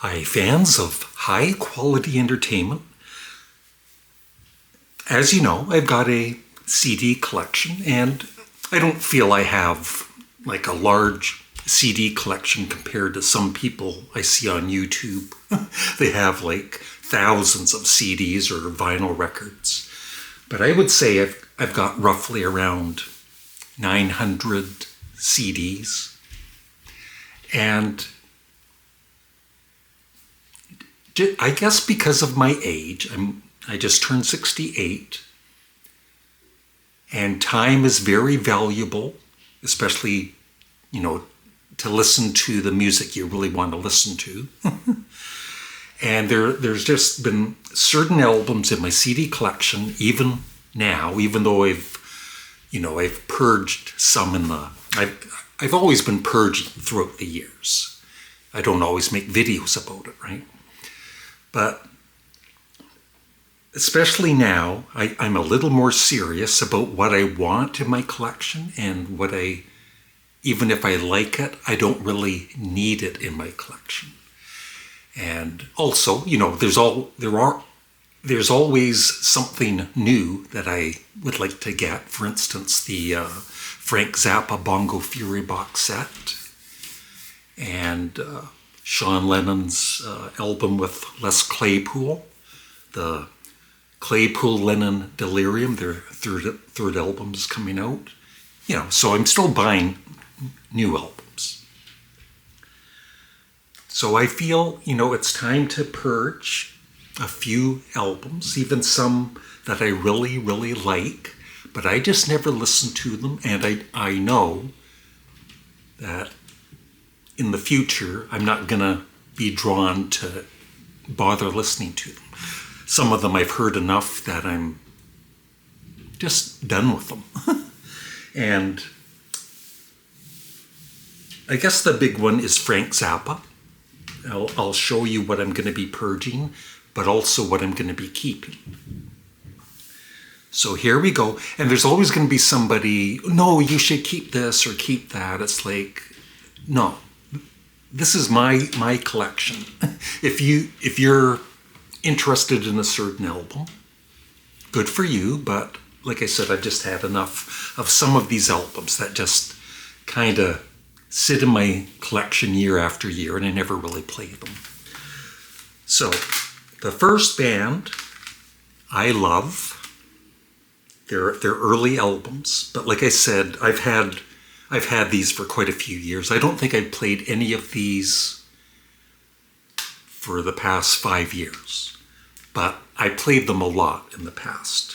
Hi, fans of high quality entertainment. As you know, I've got a CD collection, and I don't feel I have like a large CD collection compared to some people I see on YouTube. They have like thousands of CDs or vinyl records. But I would say I've got roughly around 900 CDs. And I guess because of my age, I just turned 68, and time is very valuable, especially, to listen to the music you really want to listen to. And there's just been certain albums in my CD collection, even now, even though I've purged some I've always been purging throughout the years. I don't always make videos about it, right? But especially now, I'm a little more serious about what I want in my collection, and even if I like it, I don't really need it in my collection. And also, there's always something new that I would like to get. For instance, the Frank Zappa Bongo Fury box set, and Sean Lennon's album with Les Claypool, the Claypool-Lennon Delirium, their third album is coming out. So I'm still buying new albums. So I feel, it's time to purge a few albums, even some that I really, really like, but I just never listen to them, and I know that in the future, I'm not going to be drawn to bother listening to them. Some of them I've heard enough that I'm just done with them. And I guess the big one is Frank Zappa. I'll show you what I'm going to be purging, but also what I'm going to be keeping. So here we go. And there's always going to be somebody, no, you should keep this or keep that. It's like, no. This is my collection. If you're interested in a certain album, good for you, but like I said, I've just had enough of some of these albums that just kind of sit in my collection year after year, and I never really play them. So the first band I love, they're early albums, but like I said, I've had these for quite a few years. I don't think I've played any of these for the past 5 years, but I played them a lot in the past.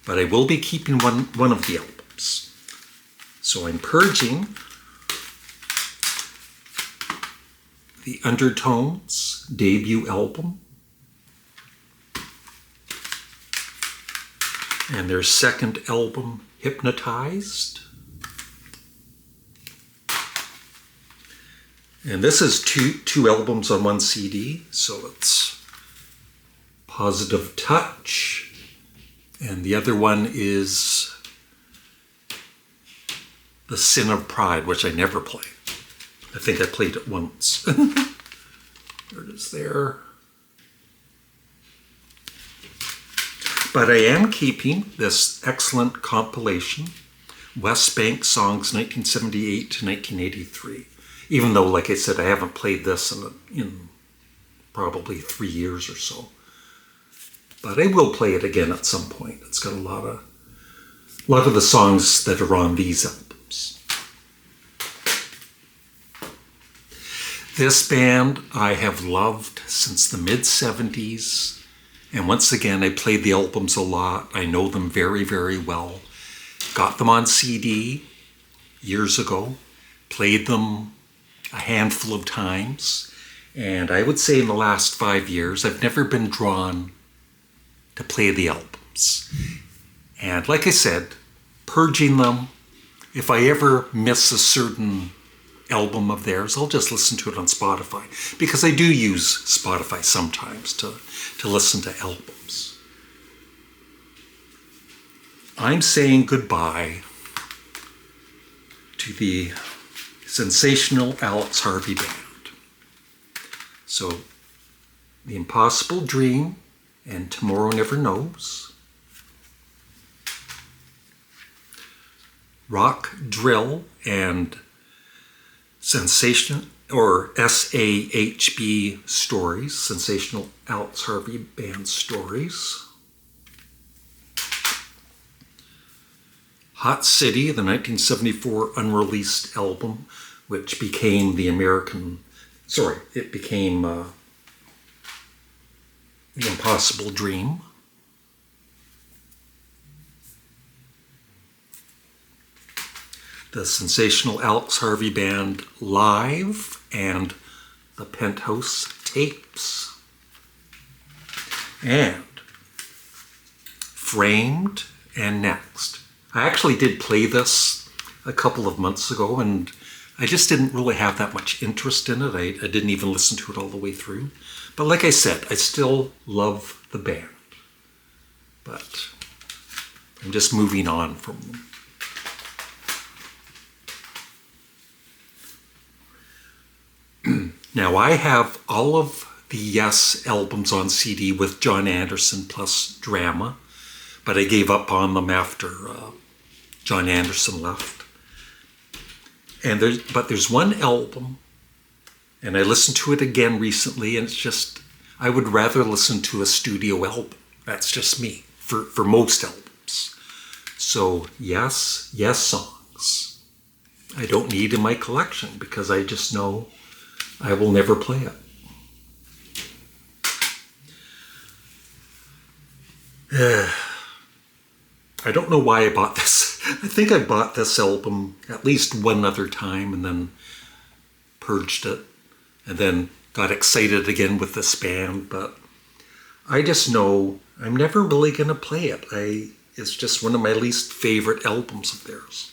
But I will be keeping one of the albums. So I'm purging the Undertones debut album and their second album, Hypnotized. And this is two albums on one CD, so it's Positive Touch, and the other one is The Sin of Pride, which I never play. I think I played it once. There it is there. But I am keeping this excellent compilation, West Bank Songs 1978 to 1983. Even though, like I said, I haven't played this in probably 3 years or so. But I will play it again at some point. It's got a lot of the songs that are on these albums. This band I have loved since the mid-70s. And once again, I played the albums a lot. I know them very, very well. Got them on CD years ago. Played them a handful of times, and I would say in the last 5 years I've never been drawn to play the albums. And like I said, purging them, if I ever miss a certain album of theirs, I'll just listen to it on Spotify, because I do use Spotify sometimes to listen to albums. I'm saying goodbye to the sensational Alex Harvey Band. So, The Impossible Dream and Tomorrow Never Knows. Rock Drill and Sensation or SAHB Stories, Sensational Alex Harvey Band Stories. Hot City, the 1974 unreleased album, which became the Impossible Dream. The Sensational Alex Harvey Band Live and the Penthouse Tapes. And Framed and Next. I actually did play this a couple of months ago, and I just didn't really have that much interest in it. I didn't even listen to it all the way through. But like I said, I still love the band. But I'm just moving on from them. Now, I have all of the Yes albums on CD with John Anderson plus Drama, but I gave up on them after John Anderson left. But there's one album, and I listened to it again recently, and it's just, I would rather listen to a studio album. That's just me, for most albums. So, Yes songs. I don't need in my collection because I just know I will never play it. I don't know why I bought this. I think I bought this album at least one other time and then purged it and then got excited again with this band, but I just know I'm never really going to play it. It's just one of my least favorite albums of theirs.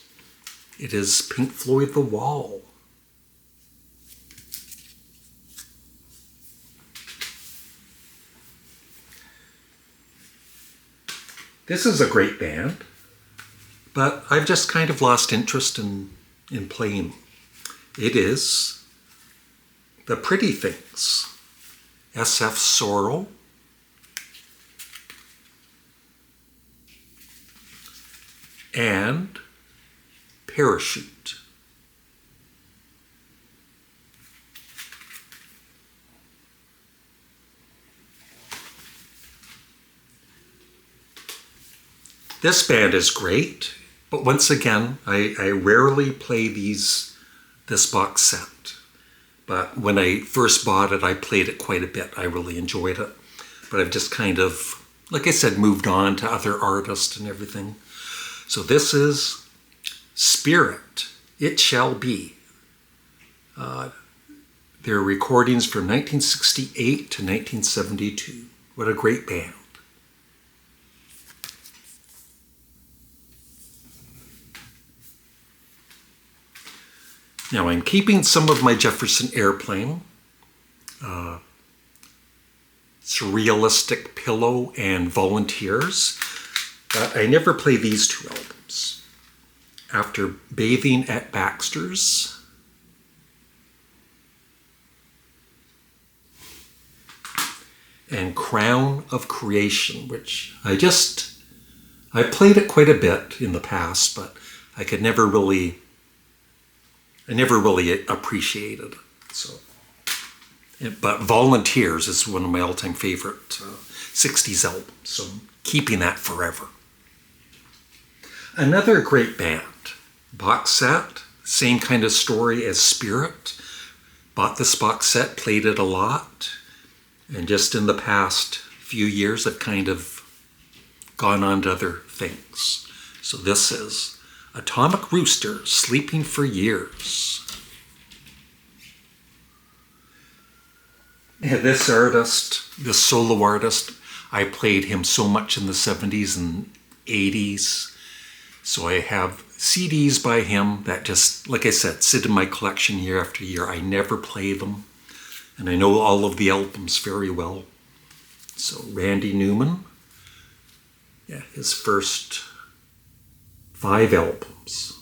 It is Pink Floyd The Wall. This is a great band, but I've just kind of lost interest in playing. It is The Pretty Things, SF Sorrow, and Parachute. This band is great, but once again, I rarely play this box set. But when I first bought it, I played it quite a bit. I really enjoyed it. But I've just kind of, like I said, moved on to other artists and everything. So this is Spirit, It Shall Be. Their recordings from 1968 to 1972. What a great band. Now I'm keeping some of my Jefferson Airplane, Surrealistic Pillow, and Volunteers. I never play these two albums. After Bathing at Baxter's, and Crown of Creation, which I played it quite a bit in the past, but I never really appreciated it. So, but Volunteers is one of my all-time favorite 60s albums, so I'm keeping that forever. Another great band, box set, same kind of story as Spirit. Bought this box set, played it a lot, and just in the past few years I've kind of gone on to other things. So this is Atomic Rooster, Sleeping for Years. Yeah, this artist, this solo artist, I played him so much in the 70s and 80s. So I have CDs by him that just, like I said, sit in my collection year after year. I never play them. And I know all of the albums very well. So Randy Newman, yeah, his first 5 albums.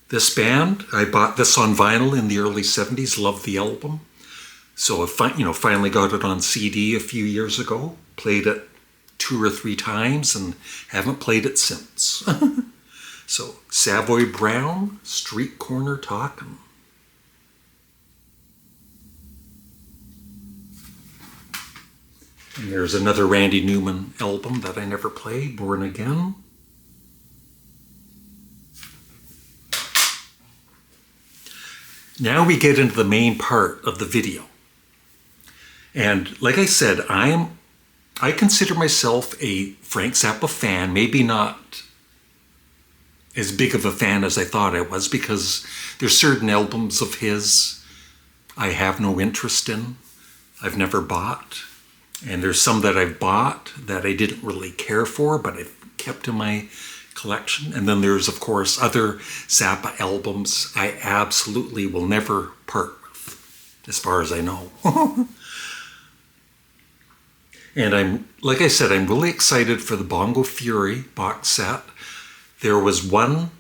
This band, I bought this on vinyl in the early 70s, loved the album. So I finally got it on CD a few years ago, played it 2 or 3 times and haven't played it since. So Savoy Brown, Street Corner Talkin'. And there's another Randy Newman album that I never played, Born Again. Now we get into the main part of the video. And like I said, I consider myself a Frank Zappa fan, maybe not as big of a fan as I thought I was, because there's certain albums of his I have no interest in, I've never bought. And there's some that I've bought that I didn't really care for, but I've kept in my collection. And then there's, of course, other Zappa albums I absolutely will never part with, as far as I know. And like I said, I'm really excited for the Bongo Fury box set. There was one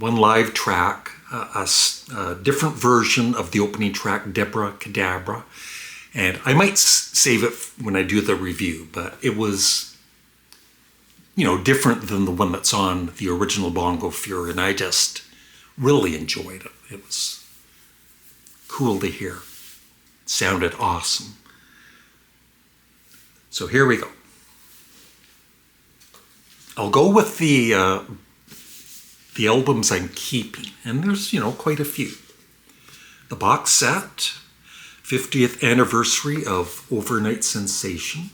live track, a different version of the opening track, Deborah Cadabra. And I might save it when I do the review, but it was, different than the one that's on the original Bongo Fury, and I just really enjoyed it. It was cool to hear. It sounded awesome. So here we go. I'll go with the albums I'm keeping, and there's, quite a few. The box set, 50th anniversary of Overnight Sensation.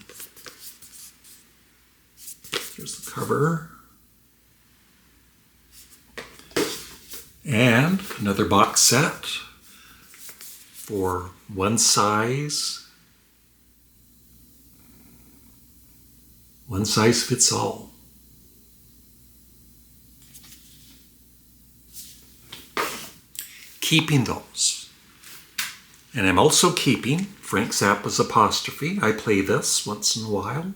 Here's the cover. And another box set for One Size Fits All. Keeping those. And I'm also keeping Frank Zappa's Apostrophe. I play this once in a while.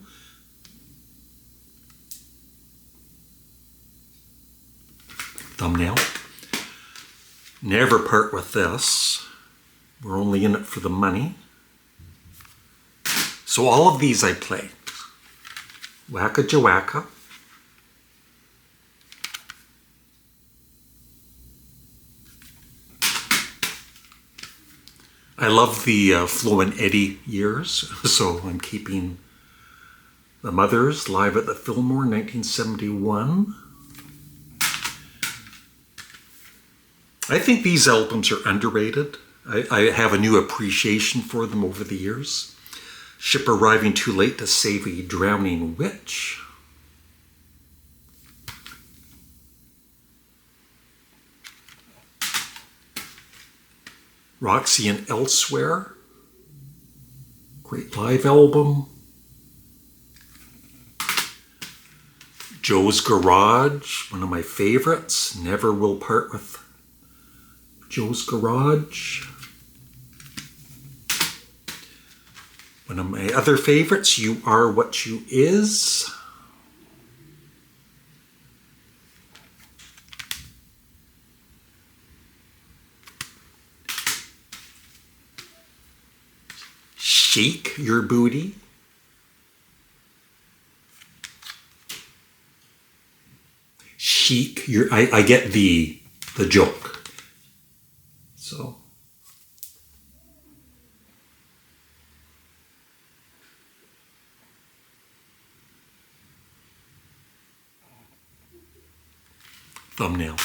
Thumbnail. Never part with this. We're only in it for the money. So all of these I play. Wacka Jawacka. I love the Flo and Eddie years, so I'm keeping The Mothers live at the Fillmore, 1971. I think these albums are underrated. I have a new appreciation for them over the years. Ship Arriving Too Late to Save a Drowning Witch. Roxy and Elsewhere. Great live album. Joe's Garage, one of my favorites. Never will part with Joe's Garage. One of my other favorites, You Are What You Is. Shake Your Booty. Chic, I get the joke. So thumbnail.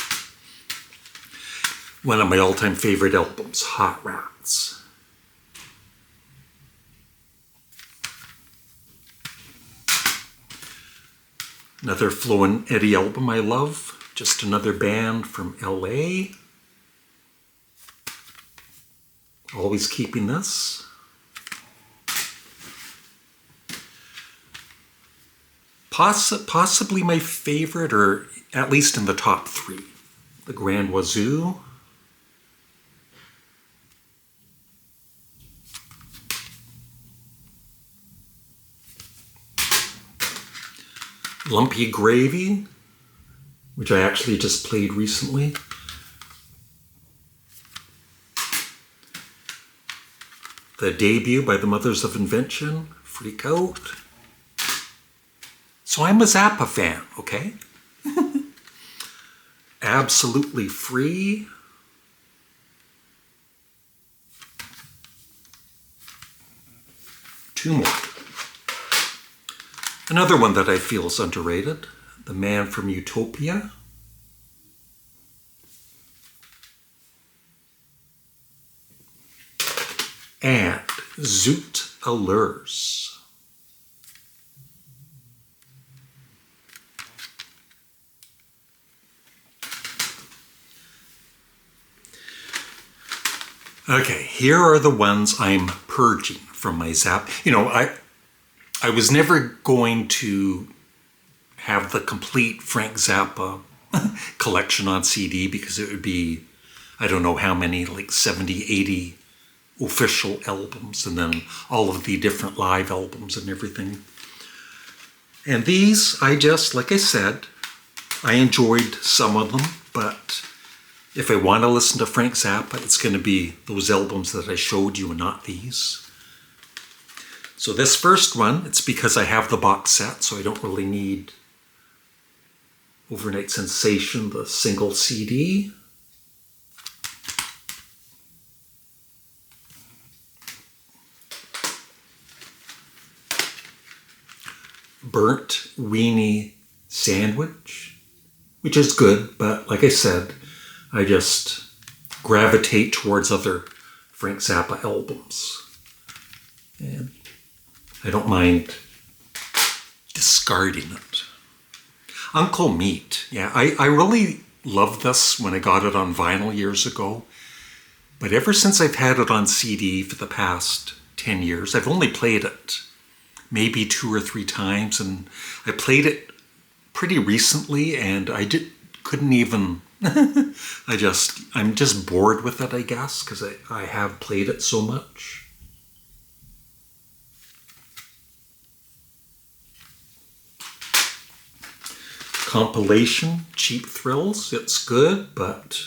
One of my all-time favorite albums, Hot Rats. Another Flo and Eddie album I love. Just Another Band from LA. Always keeping this. Possibly my favorite, or at least in the top 3. The Grand Wazoo. Lumpy Gravy. which I actually just played recently. The debut by the Mothers of Invention, Freak Out. So I'm a Zappa fan, okay? Absolutely Free. Two more. Another one that I feel is underrated, The Man from Utopia. And Zoot Allures. Okay, here are the ones I'm purging from my Zappa. I was never going to have the complete Frank Zappa collection on CD because it would be, I don't know how many, like 70, 80 official albums, and then all of the different live albums and everything. And these, like I said, I enjoyed some of them, but if I want to listen to Frank Zappa, it's going to be those albums that I showed you and not these. So this first one, it's because I have the box set, so I don't really need Overnight Sensation, the single CD. Burnt Weenie Sandwich, which is good, but like I said, I just gravitate towards other Frank Zappa albums. And I don't mind discarding it. Uncle Meat. Yeah, I really loved this when I got it on vinyl years ago. But ever since I've had it on CD for the past 10 years, I've only played it maybe 2 or 3 times. And I played it pretty recently and couldn't even... I'm just bored with it, I guess, because I have played it so much. Compilation, Cheap Thrills, it's good, but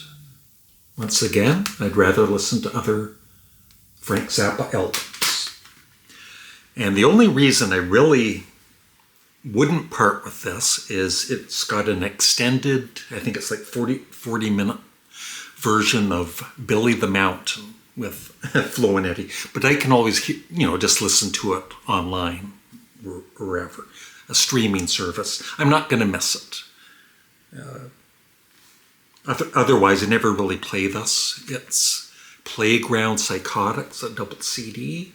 once again, I'd rather listen to other Frank Zappa albums. And the only reason I really wouldn't part with this is it's got an extended, I think it's like 40 minute version of Billy the Mountain with Flo and Eddie. But I can always, just listen to it online or wherever. A streaming service. I'm not going to miss it. Otherwise, I never really play this. It's Playground Psychotics, a double CD.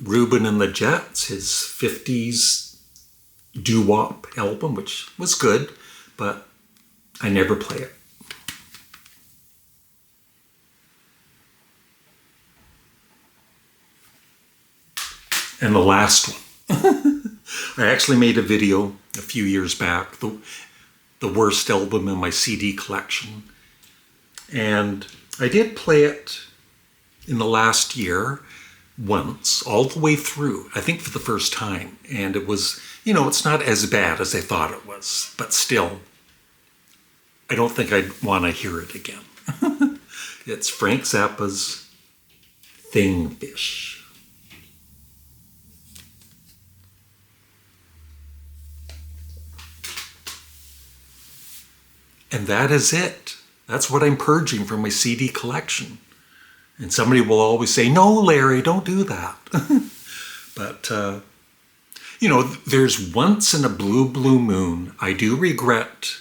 Reuben and the Jets, his 50s doo-wop album, which was good, but I never play it. And the last one. I actually made a video a few years back, the worst album in my CD collection. And I did play it in the last year once, all the way through, I think for the first time. And it was, it's not as bad as I thought it was, but still, I don't think I'd want to hear it again. It's Frank Zappa's Thing Fish. And that is it. That's what I'm purging from my CD collection. And somebody will always say, no, Larry, don't do that. But, there's once in a blue moon, I do regret,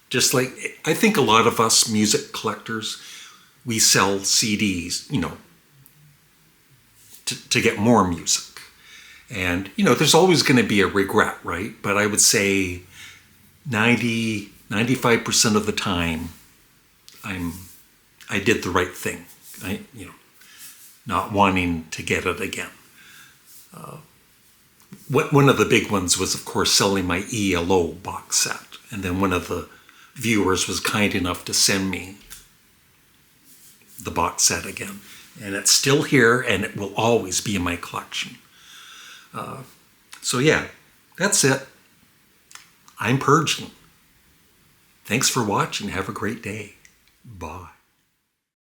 just like I think a lot of us music collectors, we sell CDs, to get more music. And, there's always going to be a regret, right? But I would say 95% of the time, I did the right thing. Not wanting to get it again. One of the big ones was, of course, selling my ELO box set. And then one of the viewers was kind enough to send me the box set again. And it's still here, and it will always be in my collection. So yeah, that's it. I'm purging. Thanks for watching. Have a great day. Bye.